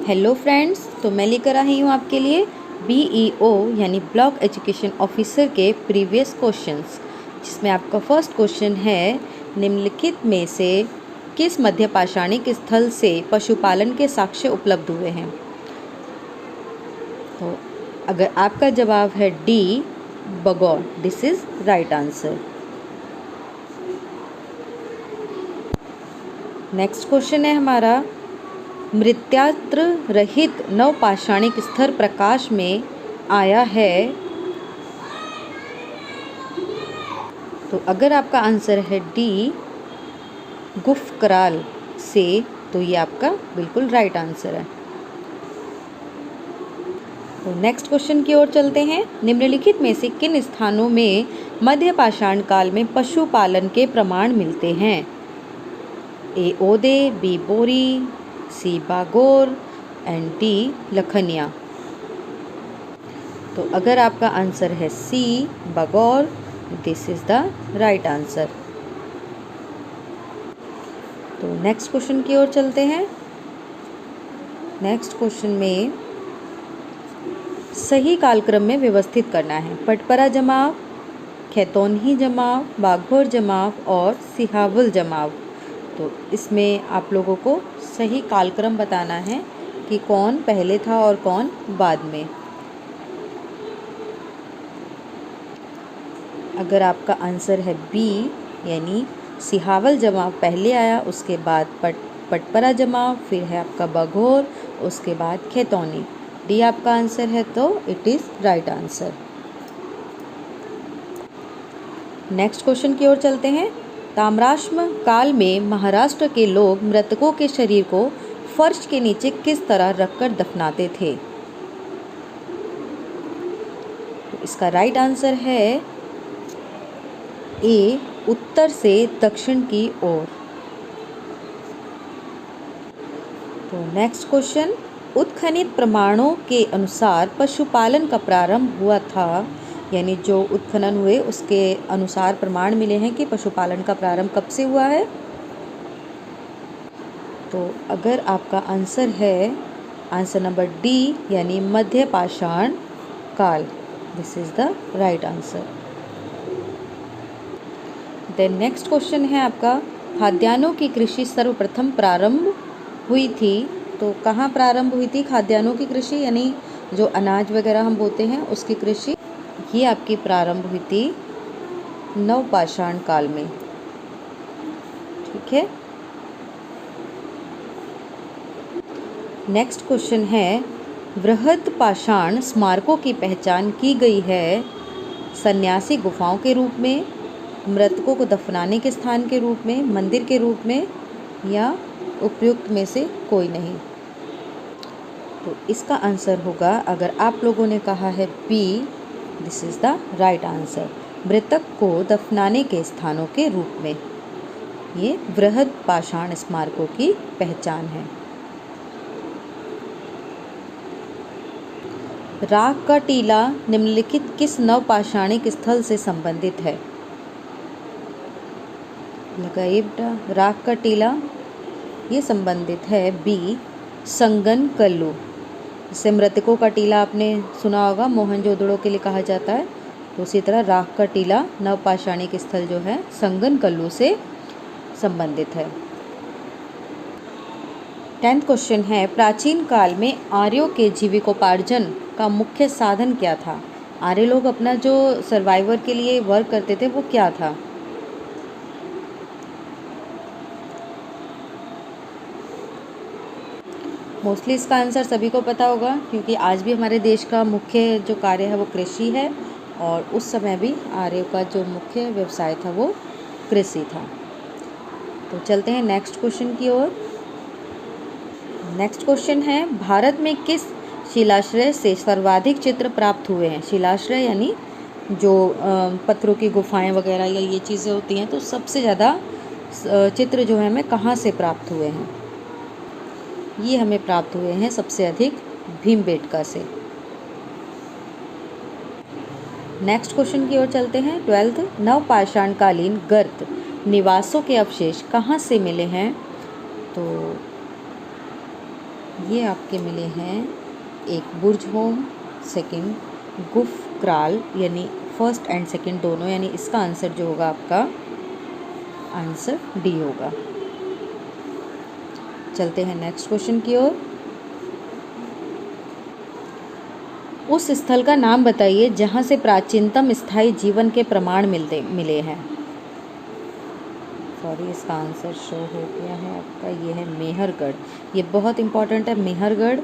Hello friends, तो मैं लेकर आई हूँ आपके लिए BEO यानी ब्लॉक एजुकेशन ऑफिसर के प्रीवियस क्वेश्चंस, जिसमें आपका फर्स्ट क्वेश्चन है, निम्नलिखित में से किस मध्य पाषाणिक स्थल से पशुपालन के साक्ष्य उपलब्ध हुए हैं। तो अगर आपका जवाब है D Bagaur, this is right answer. Next question है हमारा, मृत्यात्र रहित नवपाषाणिक स्तर प्रकाश में आया है। तो अगर आपका आंसर है डी गुफकराल से, तो ये आपका बिल्कुल राइट आंसर है। तो नेक्स्ट क्वेश्चन की ओर चलते हैं, निम्नलिखित में से किन स्थानों में मध्य पाषाण काल में पशुपालन के प्रमाण मिलते हैं। ए Ode, B Bori, C Bagaur and D Lakhaniya. तो अगर आपका आंसर है C Bagaur, this is the right answer. तो नेक्स्ट क्वेश्चन की ओर चलते हैं। नेक्स्ट क्वेश्चन में सही कालक्रम में व्यवस्थित करना है। पटपरा जमाव, खैतौनही जमाव, बाघोर जमाव और सिहावल जमाव। तो इसमें आप लोगों को सही कालक्रम बताना है कि कौन पहले था और कौन बाद में। अगर आपका आंसर है बी यानी सिहावल जमाव पहले आया, उसके बाद पटपरा जमाव, फिर है आपका बाघोर, उसके बाद खैतौनी, डी आपका आंसर है, तो it is right answer. Next question की ओर चलते हैं। ताम्राश्म काल में महाराष्ट्र के लोग मृतकों के शरीर को फर्श के नीचे किस तरह रखकर दफनाते थे। तो इसका राइट आंसर है ए उत्तर से दक्षिण की ओर। तो नेक्स्ट क्वेश्चन, उत्खनित प्रमाणों के अनुसार पशुपालन का प्रारंभ हुआ था, यानी जो उत्खनन हुए उसके अनुसार प्रमाण मिले हैं कि पशुपालन का प्रारंभ कब से हुआ है। तो अगर आपका आंसर है आंसर नंबर डी यानी मध्य पाषाण काल, this is the right answer. Then next question है आपका, खाद्यान्नों की कृषि सर्वप्रथम प्रारंभ हुई थी। तो कहाँ प्रारंभ हुई थी खाद्यान्नों की कृषि, यानी जो अनाज वगैरह हम बोते हैं उसकी कृषि, ये आपकी प्रारंभ हुई थी नवपाषाण काल में। ठीक है। नेक्स्ट क्वेश्चन है, बृहद पाषाण स्मारकों की पहचान की गई है सन्यासी गुफाओं के रूप में, मृतकों को दफनाने के स्थान के रूप में, मंदिर के रूप में, या उपयुक्त में से कोई नहीं। तो इसका आंसर होगा, अगर आप लोगों ने कहा है B, this is the right answer, मृतक को दफनाने के स्थानों के रूप में। ये बृहद पाषाण स्मारकों की पहचान है। राख का टीला निम्नलिखित किस नवपाषाणिक स्थल से संबंधित है। लगाइए बेटा, राख का टीला ये संबंधित है बी संगन कल्लू। इससे मृतकों का टीला आपने सुना होगा, मोहनजोदड़ो के लिए कहा जाता है। तो उसी तरह राख का टीला नवपाषाणिक स्थल जो है संगन कल्लू से संबंधित है। 10th क्वेश्चन है, प्राचीन काल में आर्यों के जीविकोपार्जन का मुख्य साधन क्या था। आर्य लोग अपना जो सर्वाइवर के लिए वर्क करते थे वो क्या था। मोस्टली इसका आंसर सभी को पता होगा, क्योंकि आज भी हमारे देश का मुख्य जो कार्य है वो कृषि है, और उस समय भी आर्यों का जो मुख्य व्यवसाय था वो कृषि था। तो चलते हैं नेक्स्ट क्वेश्चन की ओर। नेक्स्ट क्वेश्चन है, भारत में किस शिलाश्रय से सर्वाधिक चित्र प्राप्त हुए हैं। शिलाश्रय यानी जो पत्थरों की गुफाएं वगैरह या ये चीज़ें होती हैं, तो सबसे ज़्यादा चित्र जो है हमें कहाँ से प्राप्त हुए हैं। ये हमें प्राप्त हुए हैं सबसे अधिक भीमबेटका से। नेक्स्ट क्वेश्चन की ओर चलते हैं। 12th, नवपाषाणकालीन गर्त निवासों के अवशेष कहाँ से मिले हैं। तो ये आपके मिले हैं एक बुर्ज होम, सेकंड गुफ क्राल, यानी फर्स्ट एंड सेकंड दोनों, यानी इसका आंसर जो होगा आपका आंसर डी होगा। चलते हैं नेक्स्ट क्वेश्चन की ओर। उस स्थल का नाम बताइए जहाँ से प्राचीनतम स्थायी जीवन के प्रमाण मिले हैं। सॉरी, इसका आंसर शो हो गया है आपका, ये है मेहरगढ़। ये बहुत इम्पॉर्टेंट है मेहरगढ़,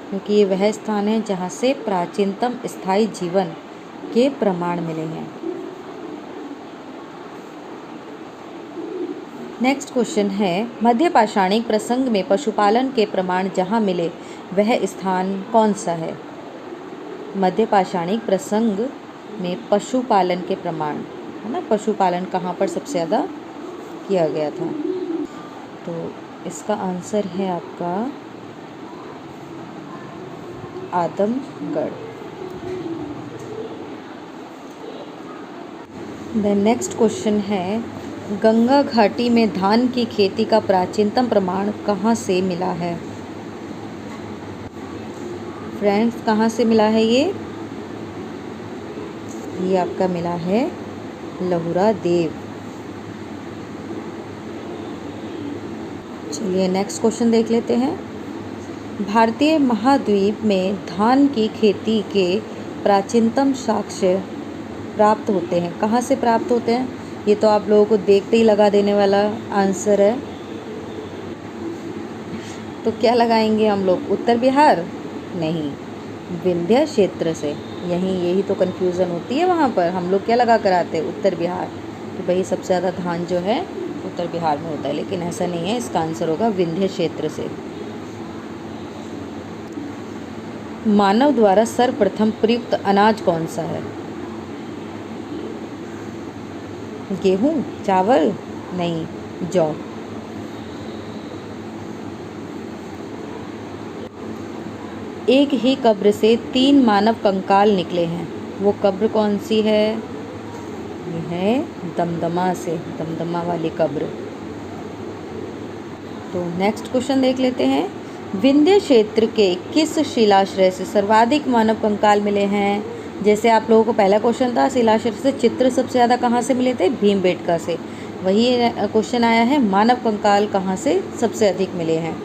क्योंकि ये वह स्थान है जहाँ से प्राचीनतम स्थायी जीवन के प्रमाण मिले हैं। नेक्स्ट क्वेश्चन है, मध्य पाषाणिक प्रसंग में पशुपालन के प्रमाण जहाँ मिले वह स्थान कौन सा है। मध्य पाषाणिक प्रसंग में पशुपालन के प्रमाण, है ना, पशुपालन कहाँ पर सबसे ज़्यादा किया गया था। तो इसका आंसर है आपका आदमगढ़। देन नेक्स्ट क्वेश्चन है, गंगा घाटी में धान की खेती का प्राचीनतम प्रमाण कहाँ से मिला है। फ्रेंड्स, कहाँ से मिला है ये आपका मिला है लहुरा देव। चलिए नेक्स्ट क्वेश्चन देख लेते हैं। भारतीय महाद्वीप में धान की खेती के प्राचीनतम साक्ष्य प्राप्त होते हैं। कहाँ से प्राप्त होते हैं? ये तो आप लोगों को देखते ही लगा देने वाला आंसर है। तो क्या लगाएंगे हम लोग? उत्तर बिहार? नहीं, विंध्य क्षेत्र से। यही तो कन्फ्यूज़न होती है वहाँ पर। हम लोग क्या लगा कर आते हैं? उत्तर बिहार, कि भाई सबसे ज़्यादा धान जो है उत्तर बिहार में होता है, लेकिन ऐसा नहीं है। इसका आंसर होगा विंध्य क्षेत्र से। मानव द्वारा सर्वप्रथम प्रयुक्त अनाज कौन सा है? गेहूँ, चावल? नहीं, जौ। एक ही कब्र से 3 मानव कंकाल निकले हैं, वो कब्र कौन सी है? ये है दमदमा से, दमदमा वाली कब्र। तो नेक्स्ट क्वेश्चन देख लेते हैं। विंध्य क्षेत्र के किस शिलाश्रय से सर्वाधिक मानव कंकाल मिले हैं? जैसे आप लोगों को पहला क्वेश्चन था शिलाश्रय से, चित्र सबसे ज़्यादा कहाँ से मिले थे? भीमबेटका से। वही क्वेश्चन आया है, मानव कंकाल कहाँ से सबसे अधिक मिले हैं?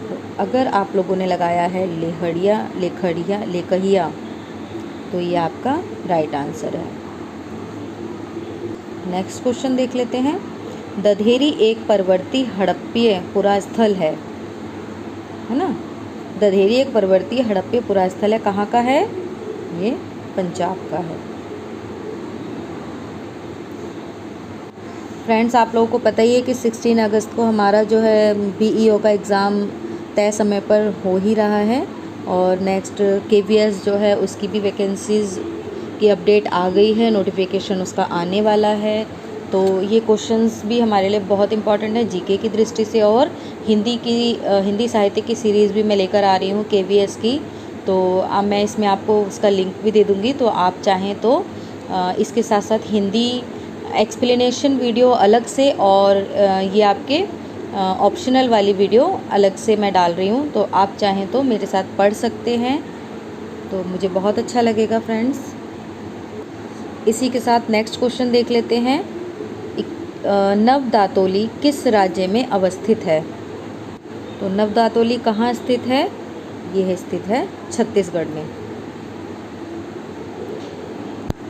तो अगर आप लोगों ने लगाया है लेकहिया, तो ये आपका राइट आंसर है। नेक्स्ट क्वेश्चन देख लेते हैं। दधेरी एक पर्वतीय हड़प्पीय पुरास्थल है ना? दधेरी एक पर्वतीय हड़प्पीय पुरास्थल है, कहाँ का है? ये पंजाब का है। फ्रेंड्स, आप लोगों को पता ही है कि 16 अगस्त को हमारा जो है BEO का एग्ज़ाम तय समय पर हो ही रहा है, और नेक्स्ट KVS जो है उसकी भी वैकेंसीज़ की अपडेट आ गई है, नोटिफिकेशन उसका आने वाला है। तो ये क्वेश्चंस भी हमारे लिए बहुत इंपॉर्टेंट है जीके की दृष्टि से, और हिंदी साहित्य की सीरीज़ भी मैं लेकर आ रही हूँ KVS की। तो अब मैं इसमें आपको उसका लिंक भी दे दूँगी, तो आप चाहें तो इसके साथ साथ हिंदी एक्सप्लेनेशन वीडियो अलग से, और ये आपके ऑप्शनल वाली वीडियो अलग से मैं डाल रही हूँ। तो आप चाहें तो मेरे साथ पढ़ सकते हैं, तो मुझे बहुत अच्छा लगेगा फ्रेंड्स। इसी के साथ नेक्स्ट क्वेश्चन देख लेते हैं। नवदातोली किस राज्य में अवस्थित है? तो नवदातोली कहाँ स्थित है? यह स्थित है छत्तीसगढ़ में।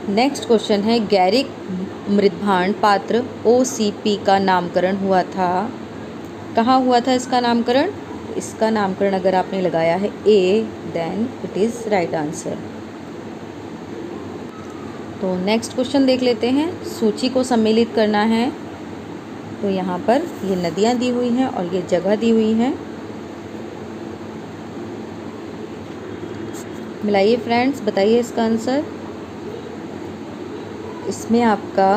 नेक्स्ट क्वेश्चन है, गैरिक मृदभांड पात्र OCP का नामकरण हुआ था, कहाँ हुआ था इसका नामकरण? इसका नामकरण अगर आपने लगाया है A, then it is right answer. तो नेक्स्ट क्वेश्चन देख लेते हैं। सूची को सम्मिलित करना है, तो यहाँ पर ये नदियाँ दी हुई हैं और ये जगह दी हुई हैं। मिलाइए फ्रेंड्स, बताइए इसका आंसर। इसमें आपका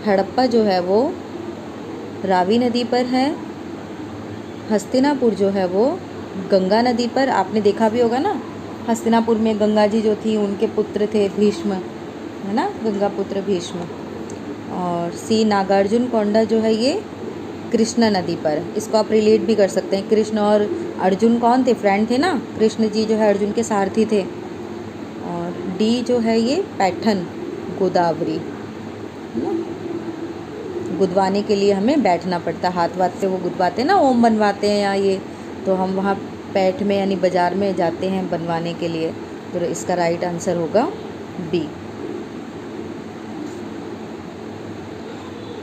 हड़प्पा जो है वो रावी नदी पर है, हस्तिनापुर जो है वो गंगा नदी पर। आपने देखा भी होगा ना, हस्तिनापुर में गंगा जी जो थी उनके पुत्र थे भीष्म, है ना, गंगा पुत्र भीष्म। और सी नागार्जुन कोंडा जो है ये कृष्णा नदी पर। इसको आप रिलेट भी कर सकते हैं। कृष्ण और अर्जुन कौन थे? फ्रेंड थे ना। कृष्ण जी जो है अर्जुन के सारथी थे। और डी जो है ये पैठन गोदावरी, है ना। गुदवाने के लिए हमें बैठना पड़ता है, हाथ वाथ पे वो गुदवाते हैं ना, ओम बनवाते हैं या ये, तो हम वहाँ पैठ में यानी बाज़ार में जाते हैं बनवाने के लिए। तो इसका राइट आंसर होगा बी।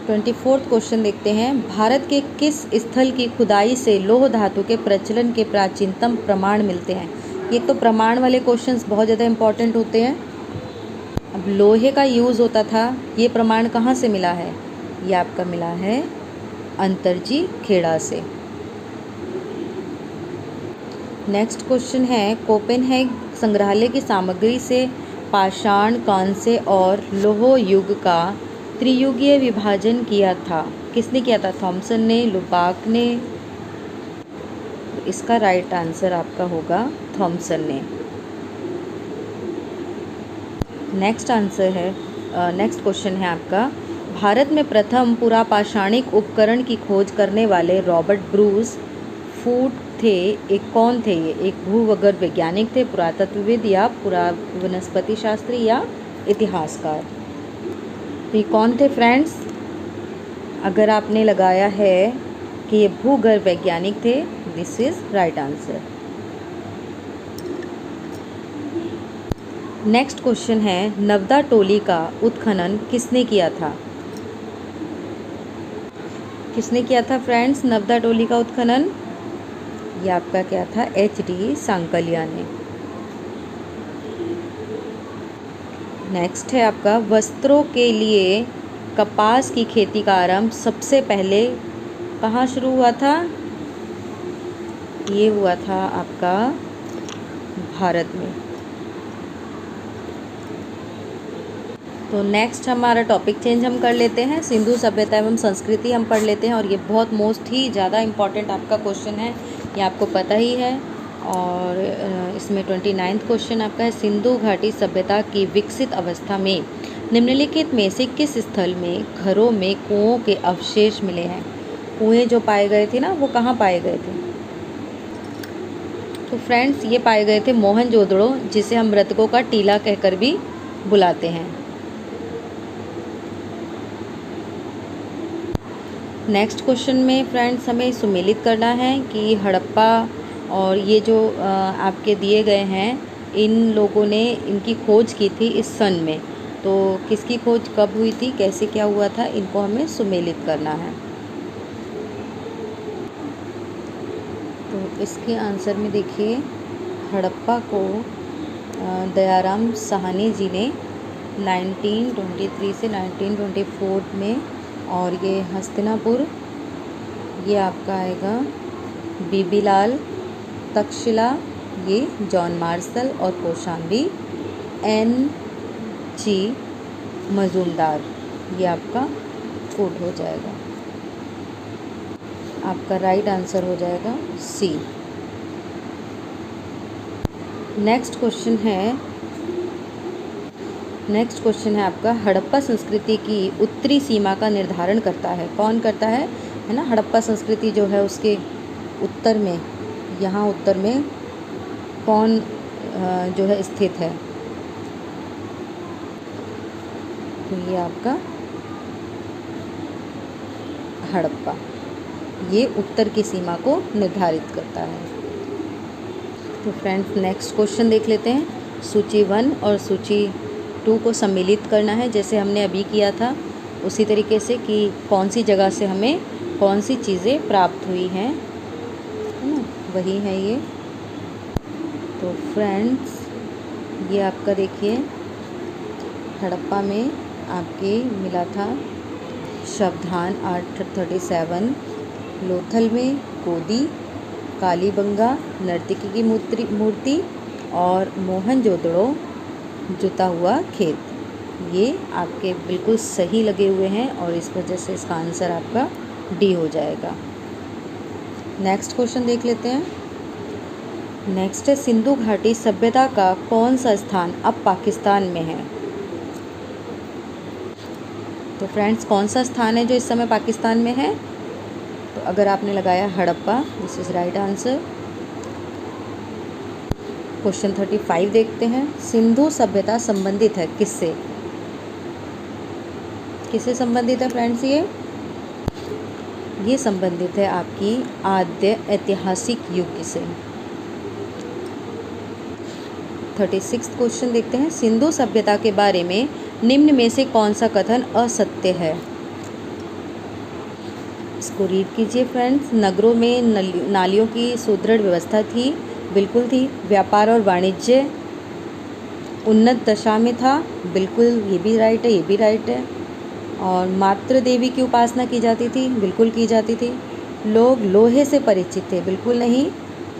24वां क्वेश्चन देखते हैं। भारत के किस स्थल की खुदाई से लौह धातु के प्रचलन के प्राचीनतम प्रमाण मिलते हैं? ये तो प्रमाण वाले क्वेश्चंस बहुत ज़्यादा इंपॉर्टेंट होते हैं। अब लोहे का यूज़ होता था, ये प्रमाण कहाँ से मिला है? ये आपका मिला है अंतरजी खेड़ा से। नेक्स्ट क्वेश्चन है, कोपेनहेग संग्रहालय की सामग्री से पाषाण, कांस्य और लौह युग का त्रियुगीय विभाजन किया था। किसने किया था? थॉमसन ने, लुबाक ने। इसका राइट आंसर आपका होगा थॉमसन ने। नेक्स्ट आंसर है, नेक्स्ट क्वेश्चन है आपका, भारत में प्रथम पुरापाषाणिक उपकरण की खोज करने वाले रॉबर्ट ब्रूस फूट थे, एक कौन थे? ये एक भूगर्भ वैज्ञानिक थे, पुरातत्वविद या वनस्पति शास्त्री या इतिहासकार? तो ये कौन थे फ्रेंड्स? अगर आपने लगाया है कि ये भूगर्भ वैज्ञानिक थे, this is right answer. Next question है, नवदा टोली का उत्खनन किसने किया था? किसने किया था फ्रेंड्स नवदा टोली का उत्खनन? ये आपका क्या था? एच.डी. सांकलिया ने। नेक्स्ट है आपका, वस्त्रों के लिए कपास की खेती का आरंभ सबसे पहले कहाँ शुरू हुआ था? ये हुआ था आपका भारत में। तो नेक्स्ट हमारा टॉपिक चेंज हम कर लेते हैं, सिंधु सभ्यता एवं संस्कृति हम पढ़ लेते हैं। और ये बहुत मोस्ट ही ज़्यादा इम्पॉर्टेंट आपका क्वेश्चन है, ये आपको पता ही है। और इसमें 29वां क्वेश्चन आपका है, सिंधु घाटी सभ्यता की विकसित अवस्था में निम्नलिखित में से किस स्थल में घरों में कुओं के अवशेष मिले हैं? कुएँ जो पाए गए थे ना, वो कहाँ पाए गए थे? तो फ्रेंड्स ये पाए गए थे मोहनजोदड़ो, जिसे हम मृतकों का टीला कहकर भी बुलाते हैं। नेक्स्ट क्वेश्चन में फ्रेंड्स हमें सुमेलित करना है कि हड़प्पा और ये जो आपके दिए गए हैं, इन लोगों ने इनकी खोज की थी इस सन में। तो किसकी खोज कब हुई थी, कैसे क्या हुआ था, इनको हमें सुमेलित करना है। तो इसके आंसर में देखिए, हड़प्पा को दयाराम साहनी जी ने 1923 से 1924 में, और ये हस्तिनापुर ये आपका आएगा बीबीलाल, तक्षशिला ये जॉन मार्शल, और कौशाम्बी N.G. मजूमदार, ये आपका कोड हो जाएगा। आपका राइट आंसर हो जाएगा सी। नेक्स्ट क्वेश्चन है आपका, हड़प्पा संस्कृति की उत्तरी सीमा का निर्धारण करता है। कौन करता है ना? हड़प्पा संस्कृति जो है उसके उत्तर में, यहाँ उत्तर में कौन जो है स्थित है? तो ये आपका हड़प्पा, ये उत्तर की सीमा को निर्धारित करता है। तो फ्रेंड्स नेक्स्ट क्वेश्चन देख लेते हैं। सूची 1 और सूची 2 को सम्मिलित करना है, जैसे हमने अभी किया था उसी तरीके से, कि कौन सी जगह से हमें कौन सी चीज़ें प्राप्त हुई हैं, है ना, वही है ये। तो फ्रेंड्स ये आपका देखिए, हड़प्पा में आपके मिला था शवधान 837, लोथल में गोदी, कालीबंगा नर्तकी की मूर्ति, और मोहनजोदड़ो जुता हुआ खेत। ये आपके बिल्कुल सही लगे हुए हैं, और इस वजह से इसका आंसर आपका डी हो जाएगा। नेक्स्ट क्वेश्चन देख लेते हैं। नेक्स्ट है, सिंधु घाटी सभ्यता का कौन सा स्थान अब पाकिस्तान में है? तो फ्रेंड्स कौन सा स्थान है जो इस समय पाकिस्तान में है? अगर आपने लगाया Harappa, this is right answer. Question 35 देखते हैं। सिंधु सभ्यता संबंधित है किससे? किससे संबंधित है फ्रेंड्स? ये संबंधित है आपकी आद्य ऐतिहासिक युग से। 36 क्वेश्चन देखते हैं। सिंधु सभ्यता के बारे में निम्न में से कौन सा कथन असत्य है? इसको रीड कीजिए फ्रेंड्स। नगरों में नालियों की सुदृढ़ व्यवस्था थी, बिल्कुल थी। व्यापार और वाणिज्य उन्नत दशा में था, बिल्कुल, ये भी राइट है, ये भी राइट है। और मातृ देवी की उपासना की जाती थी, बिल्कुल की जाती थी। लोग लोहे से परिचित थे, बिल्कुल नहीं।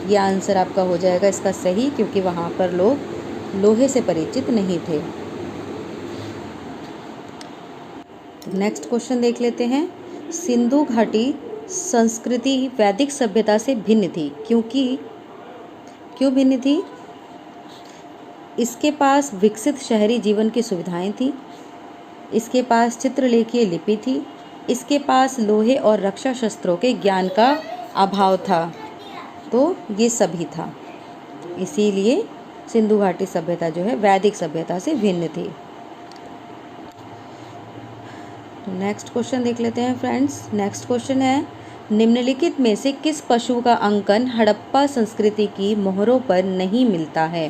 यह आंसर आपका हो जाएगा इसका सही, क्योंकि वहाँ पर लोग लोहे से परिचित नहीं थे। नेक्स्ट क्वेश्चन देख लेते हैं। सिंधु घाटी संस्कृति वैदिक सभ्यता से भिन्न थी, क्यों भिन्न थी? इसके पास विकसित शहरी जीवन की सुविधाएं थी, इसके पास चित्रलेखीय लिपि थी, इसके पास लोहे और रक्षा शस्त्रों के ज्ञान का अभाव था। तो ये सभी था, इसीलिए सिंधु घाटी सभ्यता जो है वैदिक सभ्यता से भिन्न थी। नेक्स्ट क्वेश्चन देख लेते हैं फ्रेंड्स। नेक्स्ट क्वेश्चन है, निम्नलिखित में से किस पशु का अंकन हड़प्पा संस्कृति की मोहरों पर नहीं मिलता है?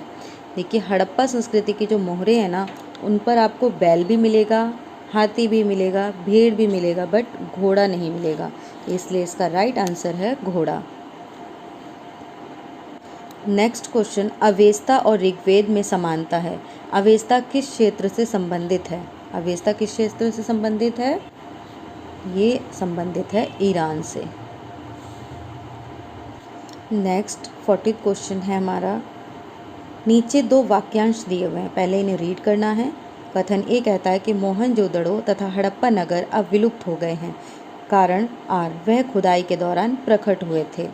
देखिए, हड़प्पा संस्कृति की जो मोहरें हैं ना, उन पर आपको बैल भी मिलेगा, हाथी भी मिलेगा, भेड़ भी मिलेगा, बट घोड़ा नहीं मिलेगा, इसलिए इसका राइट आंसर है घोड़ा। नेक्स्ट क्वेश्चन, अवेस्ता और ऋग्वेद में समानता है। अवेस्ता किस क्षेत्र से संबंधित है? अवेस्ता किस क्षेत्र से संबंधित है? ये संबंधित है ईरान से। नेक्स्ट 40 क्वेश्चन है हमारा। नीचे दो वाक्यांश दिए हुए हैं, पहले इन्हें रीड करना है। कथन ए कहता है कि मोहनजोदड़ो तथा हड़प्पा नगर अब विलुप्त हो गए हैं, कारण आर, वह खुदाई के दौरान प्रकट हुए थे।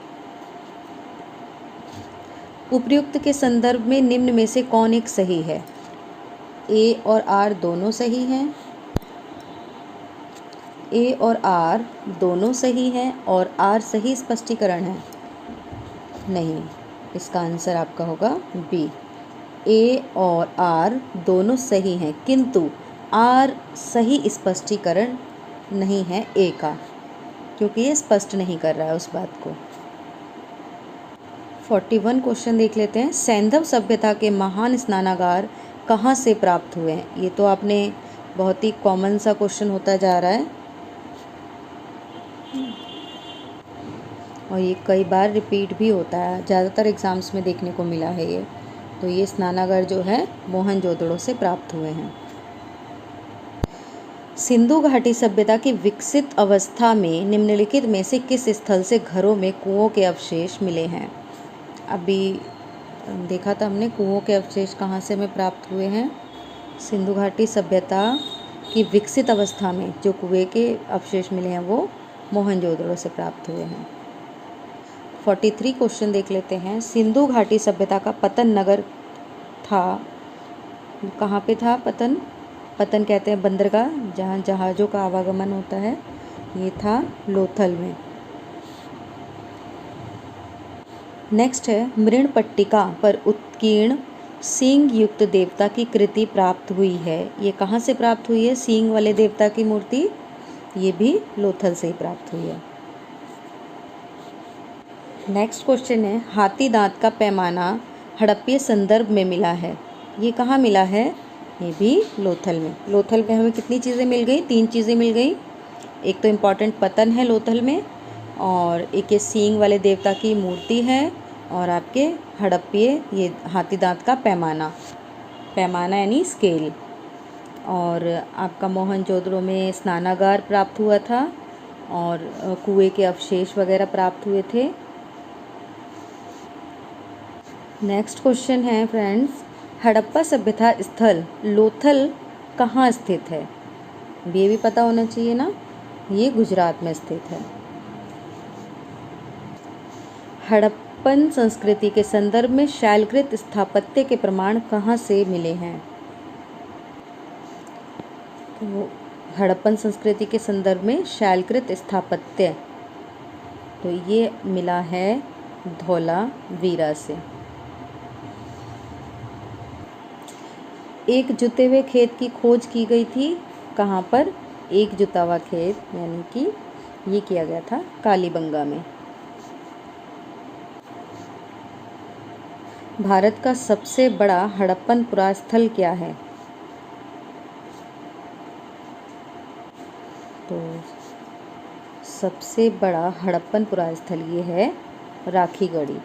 उपर्युक्त के संदर्भ में निम्न में से कौन एक सही है? ए और आर दोनों सही हैं, ए और आर दोनों सही हैं, और आर सही स्पष्टीकरण है? नहीं, इसका आंसर आपका होगा बी। ए और आर दोनों सही हैं, किंतु आर सही स्पष्टीकरण नहीं है ए का, क्योंकि ये स्पष्ट नहीं कर रहा है उस बात को। 41 क्वेश्चन देख लेते हैं। सैंधव सभ्यता के महान स्नानागार कहाँ से प्राप्त हुए हैं? ये तो आपने बहुत ही कॉमन सा क्वेश्चन होता जा रहा है, और ये कई बार रिपीट भी होता है, ज़्यादातर एग्ज़ाम्स में देखने को मिला है ये। तो ये स्नानागार जो है मोहनजोदड़ो से प्राप्त हुए हैं। सिंधु घाटी सभ्यता की विकसित अवस्था में निम्नलिखित में से किस स्थल से घरों में कुओं के अवशेष मिले हैं? अभी देखा था हमने कुओं के अवशेष कहाँ से में प्राप्त हुए हैं। सिंधु घाटी सभ्यता की विकसित अवस्था में जो कुएं के अवशेष मिले हैं वो मोहनजोदड़ो से प्राप्त हुए हैं। 43 क्वेश्चन देख लेते हैं। सिंधु घाटी सभ्यता का पतन नगर था, कहाँ पे था पतन? पतन कहते हैं बंदरगाह, जहाँ जहाज़ों का आवागमन होता है, ये था लोथल में। नेक्स्ट है, मृणपट्टिका पर उत्कीर्ण सींग युक्त देवता की कृति प्राप्त हुई है, ये कहाँ से प्राप्त हुई है? सींग वाले देवता की मूर्ति, ये भी लोथल से ही प्राप्त हुई है। नेक्स्ट क्वेश्चन है, हाथी दांत का पैमाना हड़प्पीय संदर्भ में मिला है, ये कहाँ मिला है? ये भी लोथल में। लोथल में हमें कितनी चीज़ें मिल गई? 3 चीज़ें मिल गई। एक तो इम्पॉर्टेंट पतन है लोथल में, और एक ये सींग वाले देवता की मूर्ति है, और आपके हड़प्पीय ये हाथी दांत का पैमाना, पैमाना यानी स्केल। और आपका मोहनजोदड़ो में स्नानागार प्राप्त हुआ था, और कुएं के अवशेष वगैरह प्राप्त हुए थे। नेक्स्ट क्वेश्चन है फ्रेंड्स, हड़प्पा सभ्यता स्थल लोथल कहाँ स्थित है? ये भी पता होना चाहिए ना, ये गुजरात में स्थित है। हड़प्पन संस्कृति के संदर्भ में शैलकृत स्थापत्य के प्रमाण कहाँ से मिले हैं? तो हड़प्पन संस्कृति के संदर्भ में शैलकृत स्थापत्य तो ये मिला है धौलावीरा से। एक जुते हुए खेत की खोज की गई थी कहाँ पर? एक जुता हुआ खेत यानी कि ये किया गया था कालीबंगा में। भारत का सबसे बड़ा हड़प्पन पुरास्थल क्या है? तो सबसे बड़ा हड़प्पन पुरास्थल ये है राखीगढ़ी।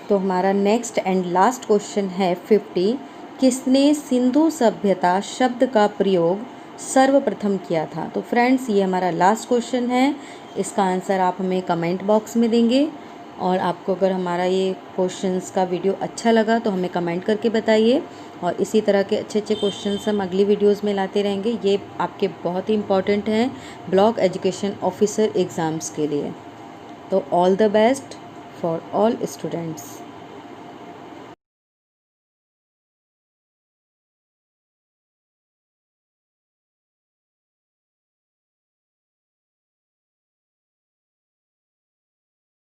तो हमारा नेक्स्ट एंड लास्ट क्वेश्चन है 50। किसने सिंधु सभ्यता शब्द का प्रयोग सर्वप्रथम किया था? तो फ्रेंड्स ये हमारा लास्ट क्वेश्चन है। इसका आंसर आप हमें कमेंट बॉक्स में देंगे। और आपको अगर हमारा ये क्वेश्चंस का वीडियो अच्छा लगा तो हमें कमेंट करके बताइए। और इसी तरह के अच्छे अच्छे क्वेश्चंस हम अगली वीडियोस में लाते रहेंगे। ये आपके बहुत ही इम्पॉर्टेंट हैं ब्लॉक एजुकेशन ऑफिसर एग्ज़ाम्स के लिए। तो all the best for all students.